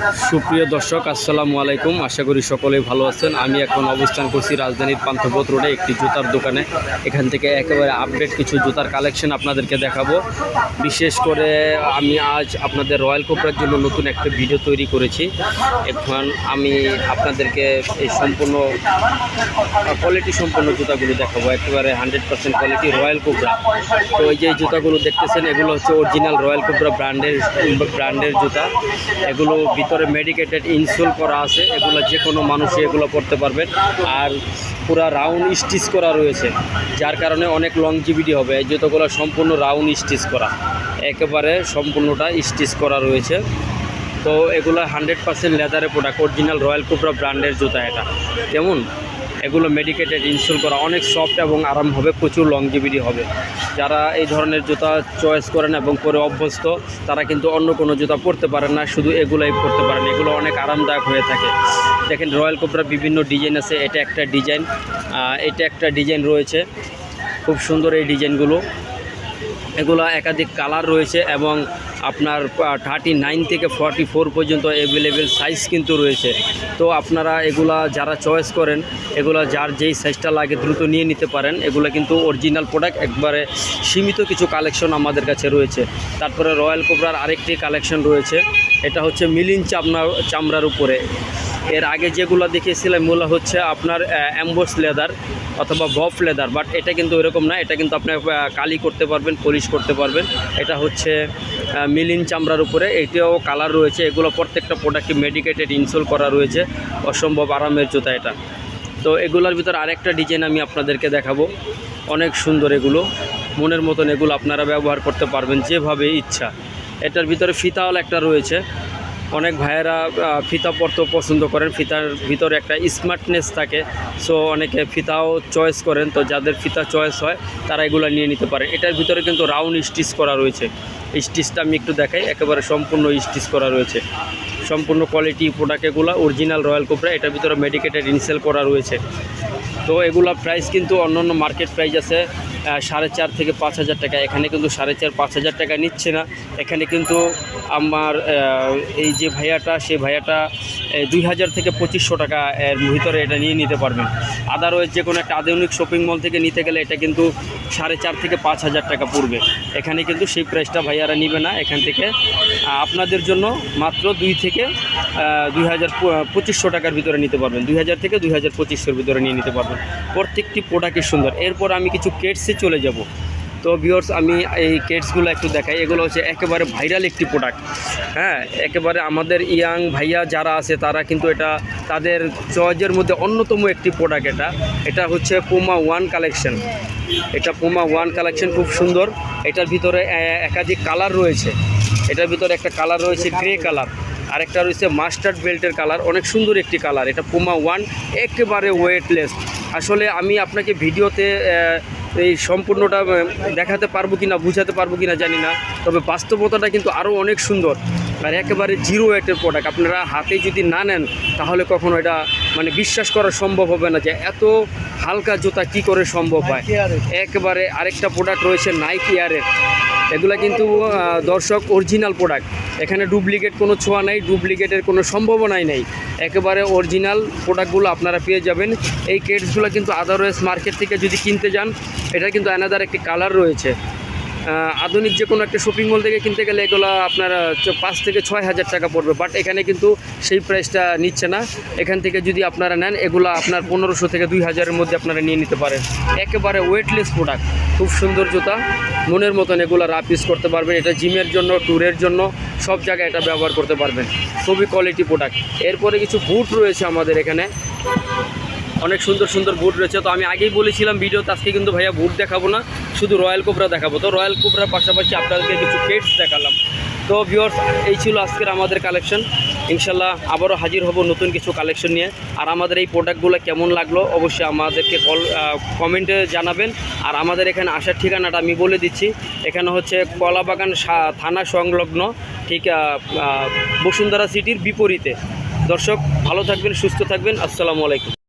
সুপ্রিয় দর্শক, আসসালামু আলাইকুম। আশা করি সকলেই ভালো আছেন। আমি এখন অবস্থান করছি রাজধানীর পান্থপথ রোডে একটি জুতার দোকানে। এখান থেকে একেবারে আপডেট কিছু জুতার কালেকশন আপনাদেরকে দেখাবো। বিশেষ করে আমি আজ আপনাদের রয়্যাল কোবরার জন্য নতুন একটা ভিডিও তৈরি করেছি। এখন আমি আপনাদেরকে এই সম্পূর্ণ কোয়ালিটি সম্পন্ন জুতাগুলো দেখাবো, একেবারে 100% কোয়ালিটি রয়্যাল কোবরা। তো এই যে জুতাগুলো দেখতেছেন, এগুলো হচ্ছে অরিজিনাল রয়্যাল কোবরা ব্র্যান্ডের জুতা। এগুলো ভিতরে মেডিকেটেড ইনসোল করা আছে, এগুলো যে কোনো মানুষই এগুলো পরতে পারবেন। আর পুরা রাউন্ড স্টিচ করা রয়েছে, যার কারণে অনেক লংজিভিটি হবে। এই জুতোগুলো সম্পূর্ণ রাউন্ড স্টিচ করা, একেবারে সম্পূর্ণটা স্টিচ করা রয়েছে। তো এগুলো 100% লেদারের প্রোডাক্ট, অরিজিনাল রয়্যাল কোবরা ব্র্যান্ডের জুতা। এটা যেমন এগুলো মেডিকেটেড ইনসোল করা, অনেক সফট এবং আরাম হবে, প্রচুর লংজিভিটি হবে। যারা এই ধরনের জুতা চয়েস করেন এবং পরে অভ্যস্ত, তারা কিন্তু অন্য কোনো জুতা পরতে পারেন না, শুধু এগুলাই পরতে পারেন। এগুলো অনেক আরামদায়ক হয়ে থাকে। দেখেন রয়্যাল কোবরার বিভিন্ন ডিজাইন আছে, এটা একটা ডিজাইন, এটা একটা ডিজাইন রয়েছে, খুব সুন্দর এই ডিজাইনগুলো। এগুলো একাধিক কালার রয়েছে এবং আপনার 39 থেকে 44 পর্যন্ত অ্যাভেলেবেল সাইজ কিন্তু রয়েছে। তো আপনারা এগুলা যারা চয়েস করেন, এগুলা যার যেই সাইজটা লাগে দ্রুত নিয়ে নিতে পারেন। এগুলো কিন্তু অরিজিনাল প্রোডাক্ট, একবারে সীমিত কিছু কালেকশন আমাদের কাছে রয়েছে। তারপরে রয়্যাল কোবরার আরেকটি কালেকশন রয়েছে, এটা হচ্ছে মিলিন চামড়ার উপরে। এর আগে যেগুলো দেখিয়েছিলাম মূল হচ্ছে আপনার অ্যাম্বোস লেদার অথবা বফ লেদার, বাট এটা কিন্তু এরকম না। এটা কিন্তু আপনি কালি করতে পারবেন, পলিশ করতে পারবেন। এটা হচ্ছে মিলিন চামড়ার উপরে, এটাও কালার রয়েছে। এগুলো প্রত্যেকটা প্রোডাক্টে মেডিকেটেড ইনসোল করা রয়েছে, অসম্ভব আরামের জুতা এটা। তো এগুলোর ভিতর আরেকটা ডিজাইন আমি আপনাদেরকে দেখাবো, অনেক সুন্দর। এগুলো মনের মতন, এগুলো আপনারা ব্যবহার করতে পারবেন যেভাবে ইচ্ছা। এটার ভিতরে ফিতাওয়ালা একটা রয়েছে, অনেক ভাইয়েরা ফিতা পরতে পছন্দ করেন, ফিতার ভিতরে একটা স্মার্টনেস থাকে, সো অনেকে ফিতাও চয়েস করেন। তো যাদের ফিতা চয়েস হয় তারা এগুলো নিয়ে নিতে পারে। এটার ভিতরে কিন্তু রাউন্ড স্টিচ করা রয়েছে, স্টিচটা আমি একটু দেখাই, একেবারে সম্পূর্ণ স্টিচ করা রয়েছে। সম্পূর্ণ কোয়ালিটি প্রোডাক্ট এগুলো, অরিজিনাল রয়্যাল কোবরা। এটার ভিতরে মেডিকেটেড ইনসেল করা রয়েছে। তো এগুলো প্রাইস কিন্তু অন্যান্য মার্কেট প্রাইস আছে 4,500 থেকে 5,000 টাকা। এখানে কিন্তু 4,500-5,000 টাকা নিচ্ছে না। এখানে কিন্তু আমার এই যে ভাইয়াটা, সেই ভাইয়াটা 2,000 থেকে 2,500 টাকা এর ভিতরে এটা নিয়ে নিতে পারবেন। আদারওয়াইজ যে কোনো একটা আধুনিক শপিং মল থেকে নিতে গেলে এটা কিন্তু 4,500 থেকে 5,000 টাকা পড়বে। এখানে কিন্তু সেই প্রাইসটা ভাইয়ারা নিবে না। এখান থেকে আপনাদের জন্য মাত্র 2 থেকে 2,200 টাকার ভিতরে নিতে পারবেন। 2,000 থেকে 2,250-এর ভিতরে নিয়ে নিতে পারবেন। প্রত্যেকটি প্রোডাক্টই সুন্দর। এরপর আমি কিছু কেটসে চলে যাব। তো ভিউয়ার্স, আমি এই কেটসগুলো একটু দেখাই। এগুলো হচ্ছে একেবারে ভাইরাল একটি প্রোডাক্ট। হ্যাঁ, একেবারে আমাদের ইয়াং ভাইয়া যারা আছে তারা কিন্তু এটা তাদের চয়েসের মধ্যে অন্যতম একটি প্রোডাক্ট। এটা হচ্ছে পুমা 1 কালেকশন। এটা পুমা 1 কালেকশন, খুব সুন্দর। এটার ভিতরে একাধিক কালার রয়েছে। এটার ভিতরে একটা কালার রয়েছে গ্রে কালার, আরেকটা রয়েছে মাস্টার্ড বেল্টের কালার, অনেক সুন্দর একটি কালার। এটা পুমা 1, একেবারে ওয়েটলেস। আসলে আমি আপনাকে ভিডিওতে এই সম্পূর্ণটা দেখাতে পারবো কি না, বুঝাতে পারবো কি না জানি না, তবে বাস্তবতাটা কিন্তু আরও অনেক সুন্দর। আর একেবারে 0 ওয়েটের প্রোডাক্ট। আপনারা হাতে যদি না নেন তাহলে কখনো এটা মানে বিশ্বাস করা সম্ভব হবে না যে এত হালকা জুতা কি করে সম্ভব হয়। একেবারে আরেকটা প্রোডাক্ট রয়েছে নাইকি এয়ারের। এগুলা কিন্তু দর্শক অরিজিনাল প্রোডাক্ট, এখানে ডুপ্লিকেট কোনো ছোঁয়া নাই, ডুপ্লিকেটের কোনো সম্ভাবনাই নেই। একেবারে অরিজিনাল প্রোডাক্টগুলো আপনারা পেয়ে যাবেন। এই কেটসগুলো কিন্তু আদারওয়াইজ মার্কেট থেকে যদি কিনতে যান, এটা কিন্তু অ্যানাদার একটি কালার রয়েছে। আধুনিক যে কোনো একটা শপিং মল থেকে কিনতে গেলে এগুলো আপনার 5 থেকে 6,000 টাকা পড়বে, বাট এখানে কিন্তু সেই প্রাইসটা নিচ্ছে না। এখান থেকে যদি আপনারা নেন, এগুলো আপনার 1,500 থেকে 2,000-এর মধ্যে আপনারা নিয়ে নিতে পারেন। একেবারে ওয়েটলেস প্রোডাক্ট, খুব সুন্দর জুতা, মনের মতন। এগুলো রাফ ইউজ করতে পারবেন। এটা জিমের জন্য, ট্যুরের জন্য, সব জায়গায় এটা ব্যবহার করতে পারবেন। খুবই কোয়ালিটি প্রোডাক্ট। এরপরে কিছু বুট রয়েছে আমাদের এখানে, অনেক সুন্দর সুন্দর বুট রয়েছে। তো আমি আগেই বলেছিলাম ভিডিওতে আজকে কিন্তু ভাইয়া বুট দেখাবো না, শুধু রয়্যাল কোবরা দেখাবো। তো রয়্যাল কোবরার পাশাপাশি আপনাদেরকে কিছু কেটস দেখালাম। তো ভিউয়ার্স, এই ছিল আজকের আমাদের কালেকশন। ইনশাল্লাহ আবারও হাজির হব নতুন কিছু কালেকশন নিয়ে। আর আমাদের এই প্রোডাক্টগুলো কেমন লাগলো অবশ্যই আমাদেরকে কমেন্টে জানাবেন। আর আমাদের এখানে আসার ঠিকানাটা আমি বলে দিচ্ছি। এখানে হচ্ছে কলাবাগান থানা সংলগ্ন, ঠিক বসুন্ধরা সিটির বিপরীতে। দর্শক ভালো থাকবেন, সুস্থ থাকবেন। আসসালামু আলাইকুম।